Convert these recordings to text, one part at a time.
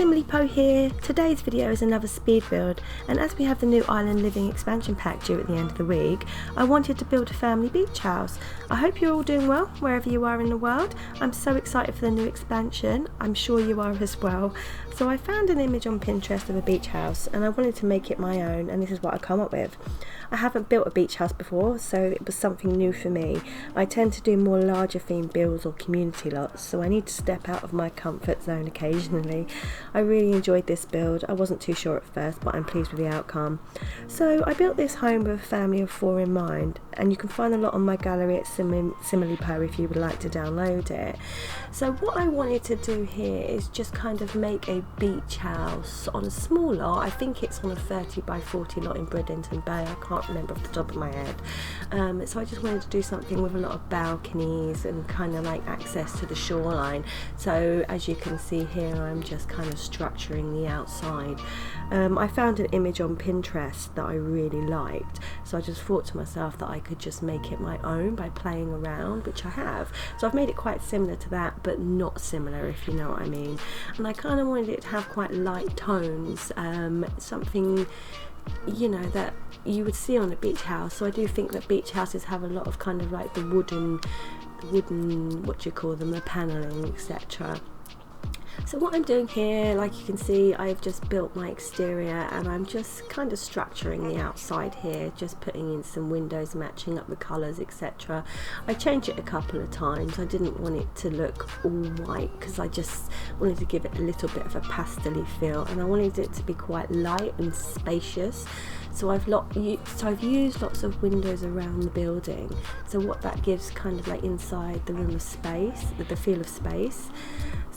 simerlypoe here. Today's video is another speed build, and as we have the new Island Living expansion pack due at the end of the week, I wanted to build a family beach house. I hope you're all doing well wherever you are in the world. I'm so excited for the new expansion. I'm sure you are as well. So I found an image on Pinterest of a beach house and I wanted to make it my own, and this is what I come up with. I haven't built a beach house before, so it was something new for me. I tend to do more larger themed builds or community lots, so I need to step out of my comfort zone occasionally. I really enjoyed this build. I wasn't too sure at first, but I'm pleased with the outcome. So I built this home with a family of 4 in mind, and you can find a lot on my gallery at simerlypoe if you would like to download it. So what I wanted to do here is just kind of make a beach house on a small lot. I think it's on a 30 by 40 lot in Brindleton Bay. I can't remember off the top of my head. So I just wanted to do something with a lot of balconies and kind of like access to the shoreline. So as you can see here, I'm just kind of structuring the outside. I found an image on Pinterest that I really liked, so I just thought to myself that I could just make it my own by playing around, which I have. So I've made it quite similar to that, but not similar, if you know what I mean. And I kind of wanted it to have quite light tones, something, you know, that you would see on a beach house. So I do think that beach houses have a lot of kind of like the wooden, what do you call them, the paneling, etc. So what I'm doing here, like you can see, I've just built my exterior and I'm just kind of structuring the outside here, just putting in some windows, matching up the colours, etc. I changed it a couple of times. I didn't want it to look all white because I just wanted to give it a little bit of a pastel-y feel, and I wanted it to be quite light and spacious. So I've used lots of windows around the building, so what that gives kind of like inside the room of space, the feel of space.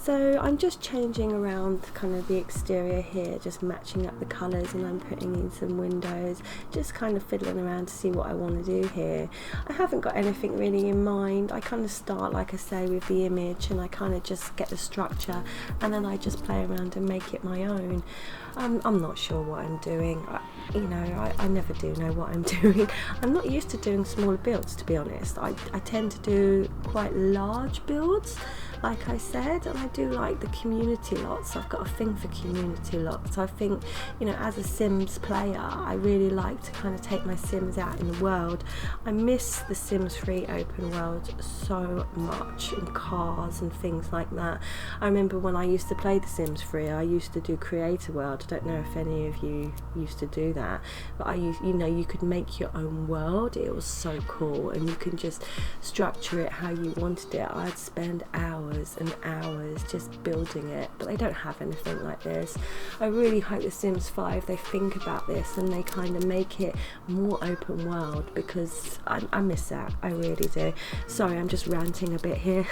So I'm just changing around kind of the exterior here, just matching up the colours, and I'm putting in some windows, just kind of fiddling around to see what I want to do here. I haven't got anything really in mind. I kind of start, like I say, with the image, and I kind of just get the structure, and then I just play around and make it my own. I'm not sure what I'm doing. I never do know what I'm doing. I'm not used to doing smaller builds, to be honest. I tend to do quite large builds, like I said, and I do like the community lots. I've got a thing for community lots. I think, you know, as a Sims player, I really like to kind of take my Sims out in the world. I miss the Sims 3 open world so much, and cars and things like that. I remember when I used to play the Sims 3, I used to do Creator World. I don't know if any of you used to do that, but you could make your own world. It was so cool, and you can just structure it how you wanted it. I'd spend hours and hours just building it, but they don't have anything like this. I really hope the Sims 5, they think about this and they kind of make it more open world, because I miss that. I really do. Sorry, I'm just ranting a bit here.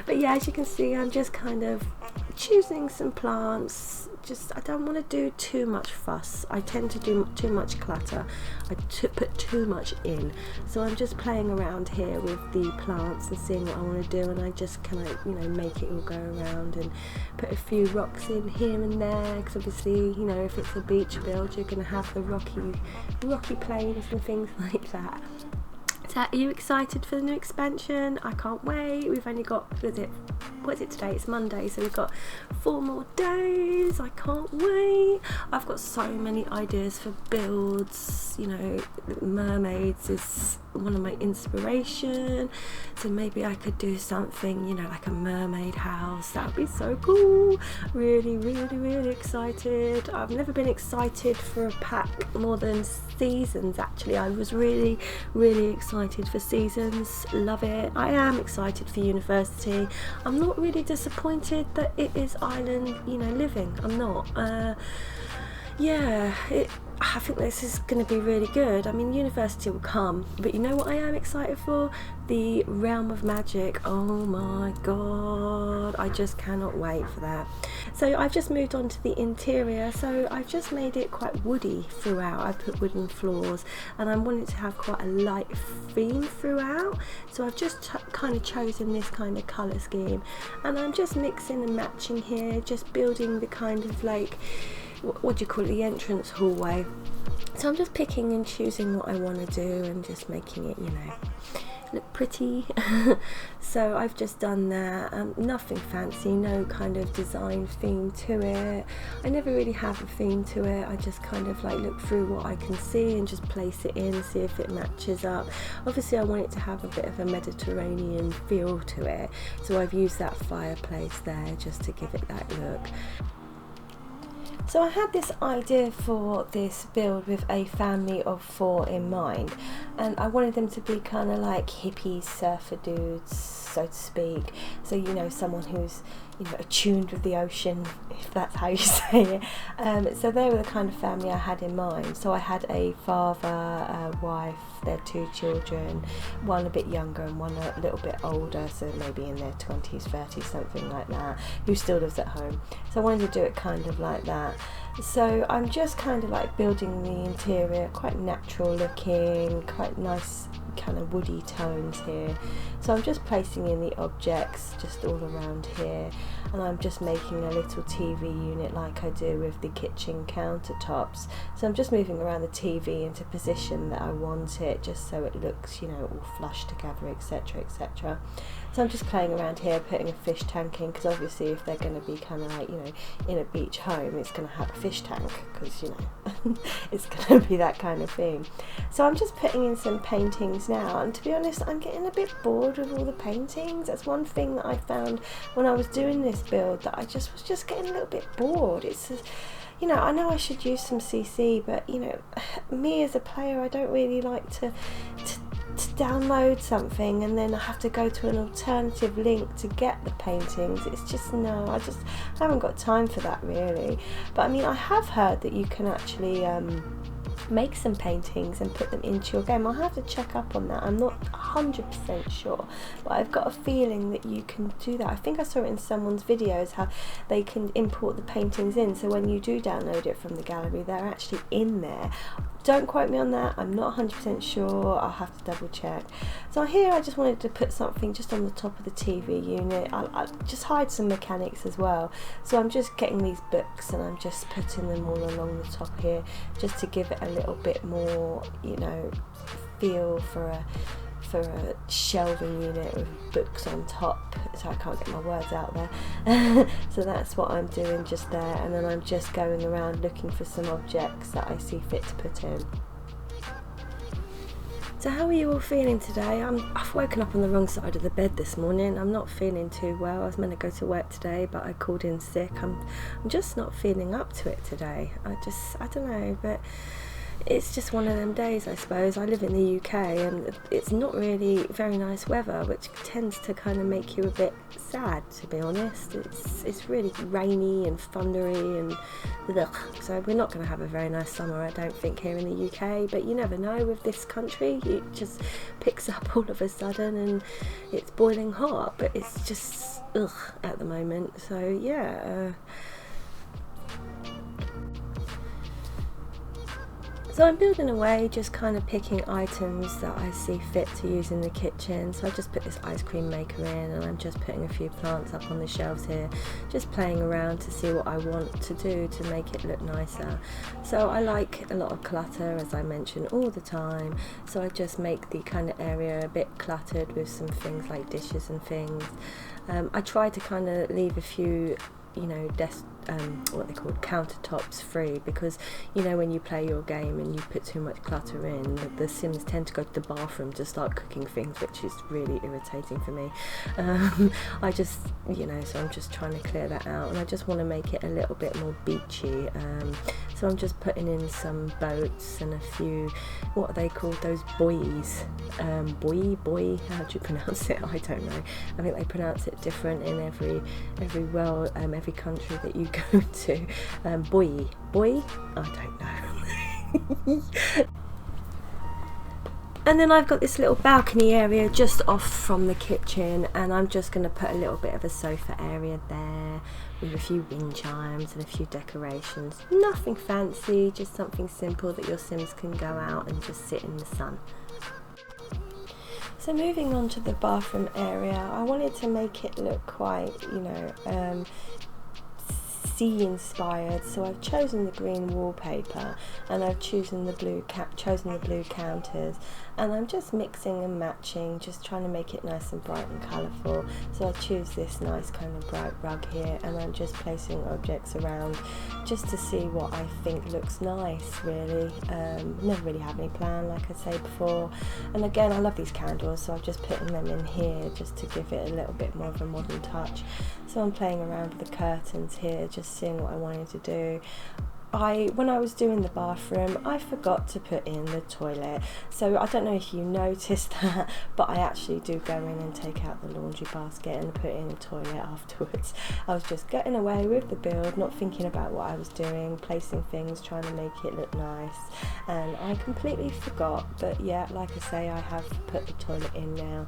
But yeah, as you can see, I'm just kind of choosing some plants. I don't want to do too much fuss. I tend to do too much clutter. I put too much in. So I'm just playing around here with the plants and seeing what I want to do, and I just kind of, make it all go around and put a few rocks in here and there, because obviously, if it's a beach build, you're going to have the rocky plains and things like that. So are you excited for the new expansion? I can't wait. We've only got, what is it today? It's Monday, so we've got 4 more days. I can't wait. I've got so many ideas for builds. Mermaids is one of my inspiration, so maybe I could do something, like a mermaid house. That would be so cool. Really, really, really excited. I've never been excited for a pack more than seasons, actually. I was really, really excited for seasons. Love it. I am excited for university. I'm not really disappointed that it is Island, living. I'm not. I think this is going to be really good. I mean, university will come, but you know what I am excited for? The Realm of Magic. Oh my god, I just cannot wait for that. So I've just moved on to the interior, so I've just made it quite woody throughout. I've put wooden floors, and I wanted to have quite a light theme throughout, so I've just kind of chosen this kind of colour scheme, and I'm just mixing and matching here, just building the kind of like, what do you call it, the entrance hallway. So I'm just picking and choosing what I want to do and just making it, look pretty. So I've just done that, nothing fancy, no kind of design theme to it. I never really have a theme to it. I just kind of like look through what I can see and just place it in, see if it matches up. Obviously I want it to have a bit of a Mediterranean feel to it, so I've used that fireplace there just to give it that look. So I had this idea for this build with a family of 4 in mind, and I wanted them to be kind of like hippie surfer dudes, so to speak. So, you know, someone who's, you know, attuned with the ocean, if that's how you say it. So they were the kind of family I had in mind. So I had a father, a wife, their 2 children, one a bit younger and one a little bit older, so maybe in their 20s, 30s, something like that, who still lives at home. So I wanted to do it kind of like that. So I'm just kind of like building the interior, quite natural looking, quite nice kind of woody tones here. So I'm just placing in the objects just all around here, and I'm just making a little TV unit like I do with the kitchen countertops. So I'm just moving around the TV into position that I want it, just so it looks, you know, all flush together, etc, etc. So I'm just playing around here, putting a fish tank in, because obviously if they're going to be kind of like, you know, in a beach home, it's going to have a fish tank, because, you know, it's going to be that kind of thing. So I'm just putting in some paintings now, and to be honest, I'm getting a bit bored with all the paintings. That's one thing that I found when I was doing this build, that I was just getting a little bit bored. It's just, you know, I know I should use some CC, but, you know, me as a player, I don't really like to download something and then I have to go to an alternative link to get the paintings. It's just, no, I haven't got time for that really. But I mean, I have heard that you can actually make some paintings and put them into your game. I'll have to check up on that. I'm not 100% sure, but I've got a feeling that you can do that. I think I saw it in someone's videos how they can import the paintings in, so when you do download it from the gallery, they're actually in there. Don't quote me on that, I'm not 100% sure, I'll have to double check. So here I just wanted to put something just on the top of the TV unit. I'll just hide some mechanics as well. So I'm just getting these books and I'm just putting them all along the top here, just to give it a little bit more, you know, feel for a shelving unit with books on top, so I can't get my words out there. So that's what I'm doing just there, and then I'm just going around looking for some objects that I see fit to put in. So how are you all feeling today? I've woken up on the wrong side of the bed this morning. I'm not feeling too well. I was meant to go to work today, but I called in sick. I'm just not feeling up to it today. I don't know, but it's just one of them days, I suppose. I live in the UK and it's not really very nice weather, which tends to kind of make you a bit sad, to be honest. It's really rainy and thundery and ugh. So we're not going to have a very nice summer, I don't think, here in the UK, but you never know with this country. It just picks up all of a sudden and it's boiling hot, but it's just ugh at the moment. So yeah, so I'm building away, just kind of picking items that I see fit to use in the kitchen. So I just put this ice cream maker in, and I'm just putting a few plants up on the shelves here, just playing around to see what I want to do to make it look nicer. So I like a lot of clutter, as I mention all the time, so I just make the kind of area a bit cluttered with some things like dishes and things. I try to kind of leave a few, you know, what they call countertops free, because you know when you play your game and you put too much clutter in, the Sims tend to go to the bathroom to start cooking things, which is really irritating for me. I just, you know, so I'm just trying to clear that out, and I just want to make it a little bit more beachy. So I'm just putting in some boats and a few, what are they called, those buoys, buoy, how do you pronounce it? I don't know. I think they pronounce it different in every country that you go to. Buoy, I don't know. And then I've got this little balcony area just off from the kitchen, and I'm just going to put a little bit of a sofa area there with a few wind chimes and a few decorations. Nothing fancy, just something simple that your Sims can go out and just sit in the sun. So moving on to the bathroom area, I wanted to make it look quite, you know, sea inspired, so I've chosen the green wallpaper and I've chosen the blue counters, and I'm just mixing and matching, just trying to make it nice and bright and colourful. So I choose this nice kind of bright rug here, and I'm just placing objects around just to see what I think looks nice, really. Never really had any plan, like I say before, and again, I love these candles, so I'm just putting them in here just to give it a little bit more of a modern touch. So I'm playing around with the curtains here, just seeing what I wanted to do. When I was doing the bathroom, I forgot to put in the toilet, so I don't know if you noticed that, but I actually do go in and take out the laundry basket and put in the toilet afterwards. I was just getting away with the build, not thinking about what I was doing, placing things, trying to make it look nice, and I completely forgot. But yeah, like I say, I have put the toilet in now.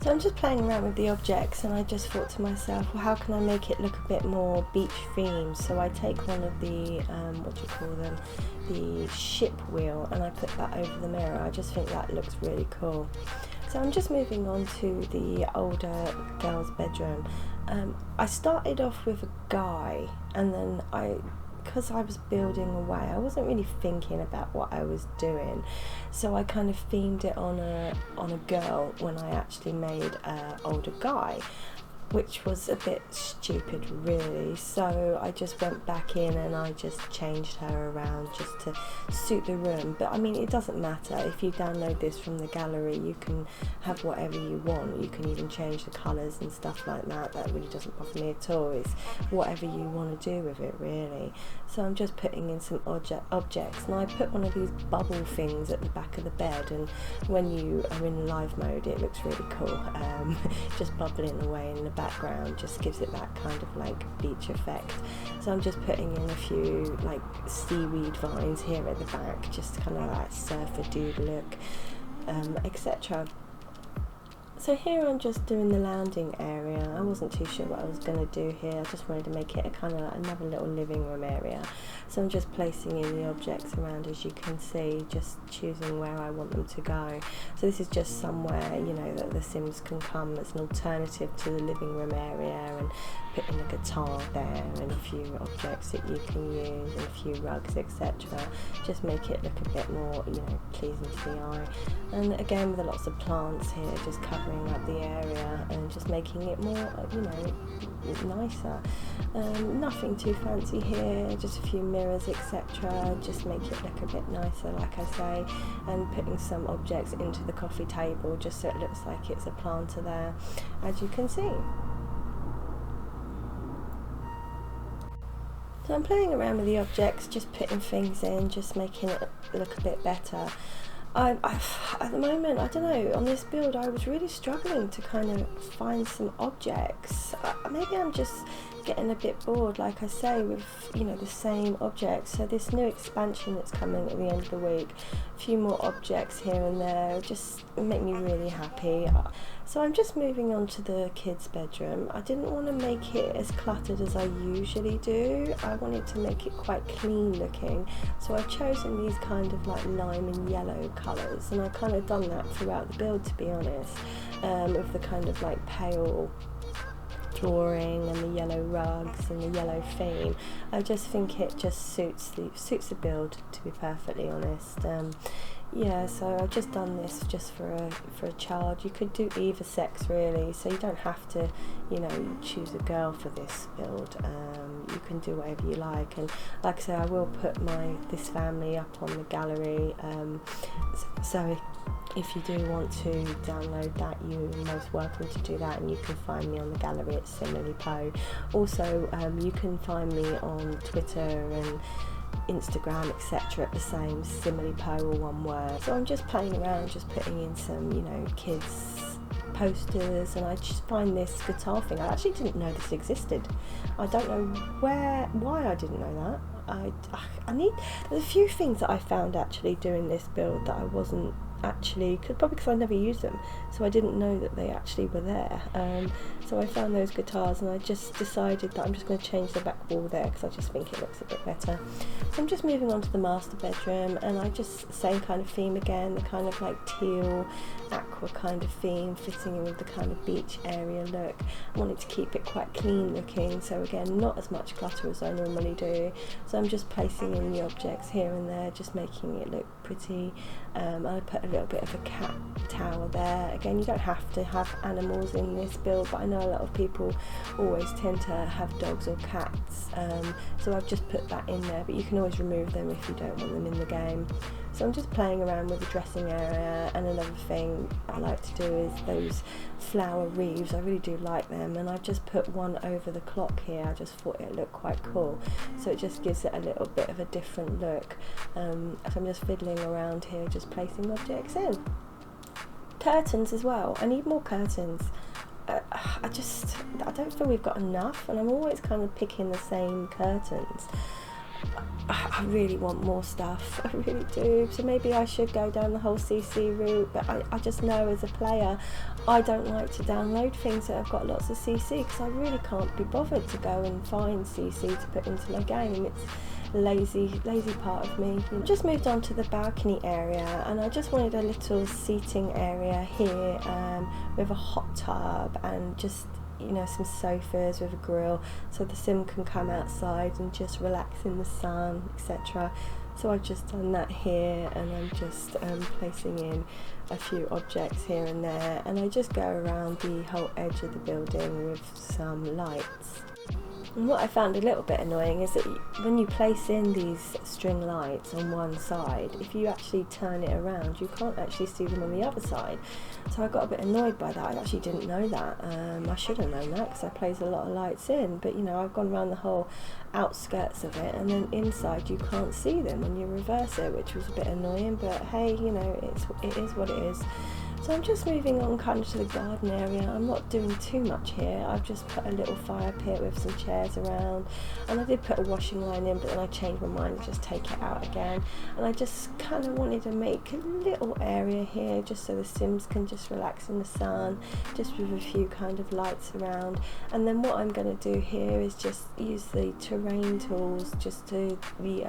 So I'm just playing around with the objects, and I just thought to myself, well, how can I make it look a bit more beach themed? So I take one of the, what do you call them, the ship wheel, and I put that over the mirror. I just think that looks really cool. So I'm just moving on to the older girl's bedroom. I started off with a guy, and then because I was building away, I wasn't really thinking about what I was doing, so I kind of themed it on a girl when I actually made an older guy, which was a bit stupid really. So I just went back in and I just changed her around just to suit the room. But I mean, it doesn't matter. If you download this from the gallery, you can have whatever you want. You can even change the colours and stuff like that. That really doesn't bother me at all. It's whatever you want to do with it, really. So I'm just putting in some objects, and I put one of these bubble things at the back of the bed, and when you are in live mode it looks really cool. Just bubbling away in the background just gives it that kind of like beach effect. So I'm just putting in a few like seaweed vines here at the back, just kind of like surfer dude look, etc. So here I'm just doing the lounging area. I wasn't too sure what I was going to do here. I just wanted to make it a kind of like another little living room area. So I'm just placing in the objects around, as you can see, just choosing where I want them to go. So this is just somewhere, you know, that the Sims can come as an alternative to the living room area, and putting a guitar there and a few objects that you can use and a few rugs, etc. Just make it look a bit more, you know, pleasing to the eye. And again, with lots of plants here, just covering up the area and just making it more, you know, nicer. Nothing too fancy here, just a few mirrors, etc. Just make it look a bit nicer, like I say, and putting some objects into the coffee table just so it looks like it's a planter there, as you can see. So I'm playing around with the objects, just putting things in, just making it look a bit better. At the moment, I don't know, on this build I was really struggling to kind of find some objects. Maybe I'm just getting a bit bored, like I say, with, you know, the same objects. So this new expansion that's coming at the end of the week, a few more objects here and there, just make me really happy. So I'm just moving on to the kids' bedroom. I didn't want to make it as cluttered as I usually do. I wanted to make it quite clean looking. So I've chosen these kind of like lime and yellow colours, and I've kind of done that throughout the build, to be honest, with the kind of like pale flooring and the yellow rugs and the yellow theme. I just think it just suits the build, to be perfectly honest. Yeah, so I've just done this just for a child. You could do either sex really, so you don't have to, you know, choose a girl for this build. You can do whatever you like, and like I say, I will put this family up on the gallery. So if you do want to download that, you're most welcome to do that, and you can find me on the gallery at simerlypoe. Also, you can find me on Twitter and Instagram, etc. at the same, simerlypoe, or one word. So I'm just playing around, just putting in some, you know, kids posters, and I just find this guitar thing. I actually didn't know this existed. I don't know why I didn't know that. There's a few things that I found actually doing this build that I wasn't actually, probably because I never used them, so I didn't know that they actually were there. So I found those guitars, and I just decided that I'm just going to change the back wall there because I just think it looks a bit better. So I'm just moving on to the master bedroom, and I just, same kind of theme again, the kind of like teal aqua kind of theme, fitting in with the kind of beach area look. I wanted to keep it quite clean looking, so again, not as much clutter as I normally do. So I'm just placing in the objects here and there, just making it look pretty. I put a little bit of a cat tower there. Again, you don't have to have animals in this build, but I know a lot of people always tend to have dogs or cats, so I've just put that in there, but you can always remove them if you don't want them in the game. So I'm just playing around with the dressing area, and another thing I like to do is those flower wreaths. I really do like them, and I've just put one over the clock here. I just thought it looked quite cool, so it just gives it a little bit of a different look. So I'm just fiddling around here, just placing objects in. Curtains as well. I need more curtains. I don't feel we've got enough, and I'm always kind of picking the same curtains. I really want more stuff, I really do, so maybe I should go down the whole CC route, but I just know as a player I don't like to download things that have got lots of CC, because I really can't be bothered to go and find CC to put into my game. It's lazy part of me. Just moved on to the balcony area, and I just wanted a little seating area here with a hot tub and just, you know, some sofas with a grill, so the sim can come outside and just relax in the sun, etc. So I've just done that here, and I'm just placing in a few objects here and there, and I just go around the whole edge of the building with some lights. And what I found a little bit annoying is that when you place in these string lights on one side, if you actually turn it around, you can't actually see them on the other side. So I got a bit annoyed by that. I actually didn't know that. I should have known that, because I place a lot of lights in, but you know, I've gone around the whole outskirts of it, and then inside you can't see them when you reverse it, which was a bit annoying, but hey, you know, it is what it is. So I'm just moving on kind of to the garden area. I'm not doing too much here. I've just put a little fire pit with some chairs around, and I did put a washing line in, but then I changed my mind and just take it out again. And I just kind of wanted to make a little area here just so the Sims can just relax in the sun, just with a few kind of lights around. And then what I'm going to do here is just use the terrain tools, just to the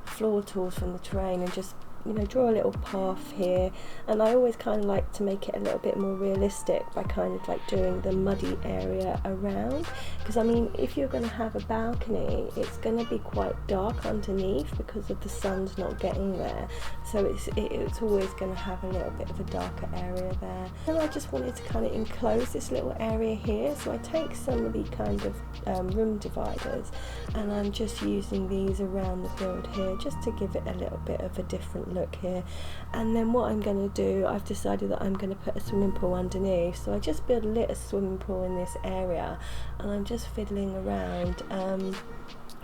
floor tools from the terrain, and just, you know, draw a little path here. And I always kind of like to make it a little bit more realistic by kind of like doing the muddy area around, because I mean, if you're going to have a balcony, it's going to be quite dark underneath because of the sun's not getting there, so it's always going to have a little bit of a darker area there. And I just wanted to kind of enclose this little area here, so I take some of the kind of room dividers, and I'm just using these around the build here just to give it a little bit of a different look here. And then what I'm going to do, I've decided that I'm going to put a swimming pool underneath, so I just built a little swimming pool in this area, and I'm just fiddling around,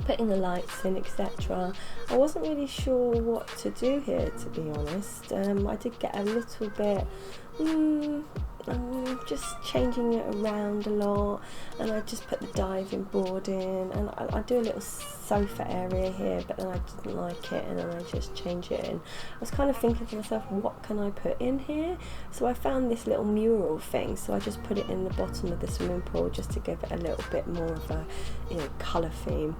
putting the lights in, etc. I wasn't really sure what to do here, to be honest. I did get a little bit just changing it around a lot, and I just put the diving board in, and I do a little sofa area here, but then I didn't like it, and then I just changed it in. I was kind of thinking to myself, what can I put in here? So I found this little mural thing, so I just put it in the bottom of the swimming pool just to give it a little bit more of a, you know, colour theme.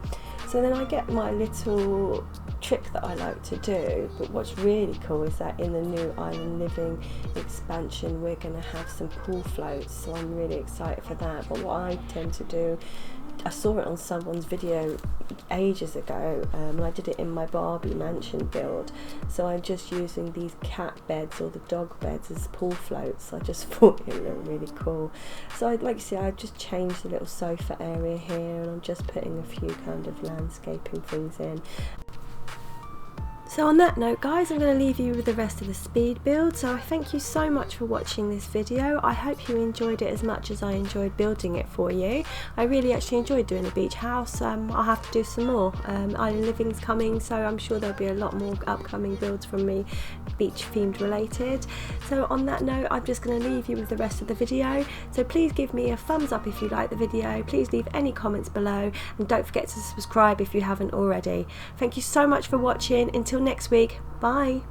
So then I get my little trick that I like to do, but what's really cool is that in the new Island Living expansion we're going to have some pool floats, so I'm really excited for that. But what I tend to do, I saw it on someone's video ages ago, and I did it in my Barbie mansion build, so I'm just using these cat beds or the dog beds as pool floats. I just thought it looked really cool. So like you see, I've just changed the little sofa area here, and I'm just putting a few kind of landscaping things in. So on that note, guys, I'm going to leave you with the rest of the speed build. So I thank you so much for watching this video. I hope you enjoyed it as much as I enjoyed building it for you. I really actually enjoyed doing the beach house. I'll have to do some more. Island Living's coming, so I'm sure there'll be a lot more upcoming builds from me, beach themed related. So on that note, I'm just going to leave you with the rest of the video. So please give me a thumbs up if you like the video. Please leave any comments below, and don't forget to subscribe if you haven't already. Thank you so much for watching. Until next week, bye.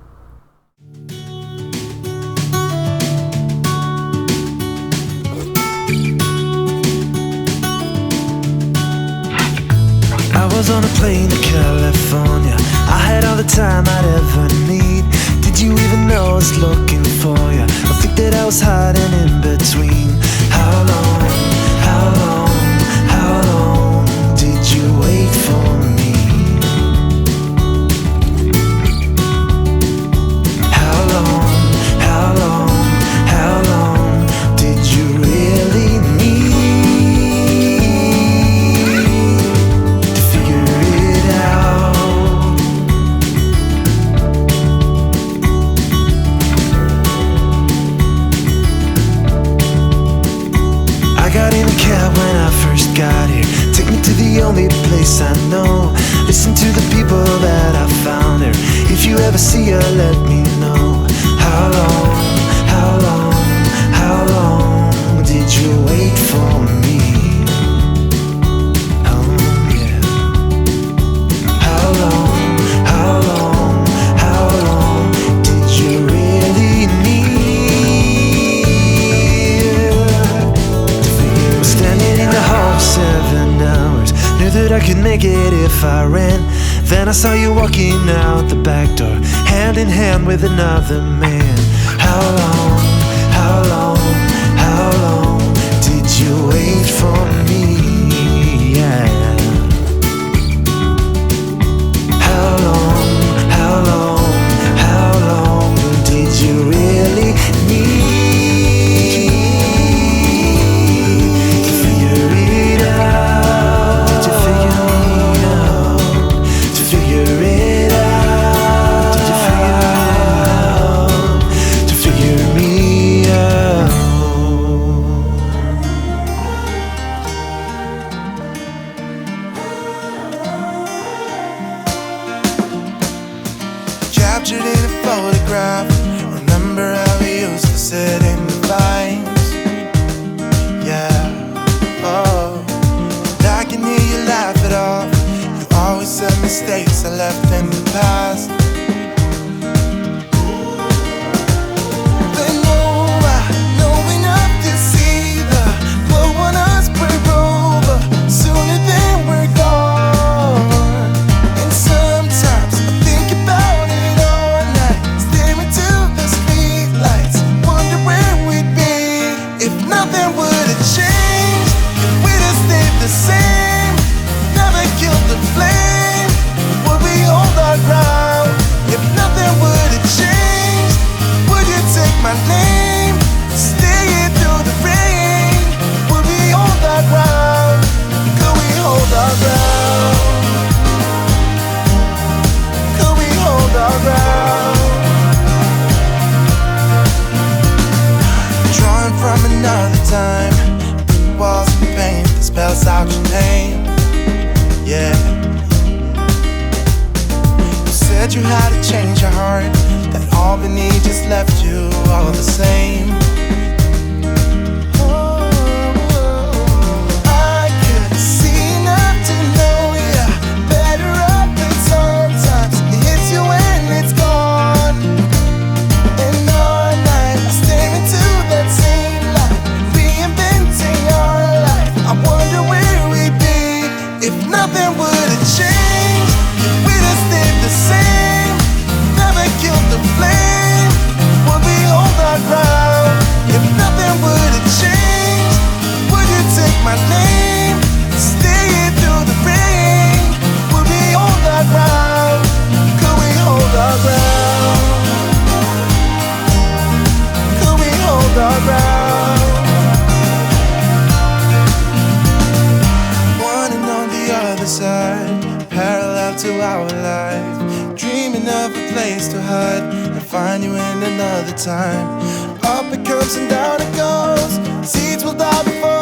I was on a plane to California. I had all the time I'd ever need. Did you even know I was looking for you? I think that I was hiding in between. How long, how long, how long did you wait for me? How long, how long, how long did you really need to figure it out? I got in a cab when I first got here. Take me to the only place I know. Listen to the people that I found here. If you ever see her, let me know. How long, how long, how long did you wait for me? Oh yeah. How long, how long, how long did you really need to figure? Was standing in the hall for 7 hours. Knew that I could make it if I ran. Then I saw you walking out the back door, hand in hand with another man. How long, how long, how long did you wait for me? Yeah. How long, how long, how long did you really need to figure it out? To figure me out? To figure it out? Did you figure out? To figure me out? Captured in a photograph. Remember how we used to sit in the vines? Yeah, oh. And I can hear you laugh it off. You always said mistakes I left in the past. But no, I know enough to see the glow on us break over sooner than we're gone. And sometimes I think about it all night, staring to the street lights, wonder where we'd be if nothing would have changed, if we'd have stayed the same, never killed the flame. Would we hold our ground if nothing would have changed? Would you take my name, stay here through the rain? Would we hold our ground? Could we hold our ground? Could we hold our ground? Drawing from another time, brick walls of paint that spells out your name. Yeah. You said you had to change your heart, that Albany just left you all the same. I could see enough to know ya better up, but sometimes it hits you when it's gone. And all night I stare into that same light, reinventing our life. I wonder where we'd be if nothing would have changed, if we'd have stayed the same, never killed the flame. Would we hold our ground if nothing would have changed? Would you take my name, stay here through the rain? Would we hold our ground? Could we hold our ground? Could we hold our ground? One and on the other side, parallel to our life, dreaming of a place to hide and find you in another time. Up it comes and down it goes, seeds will die before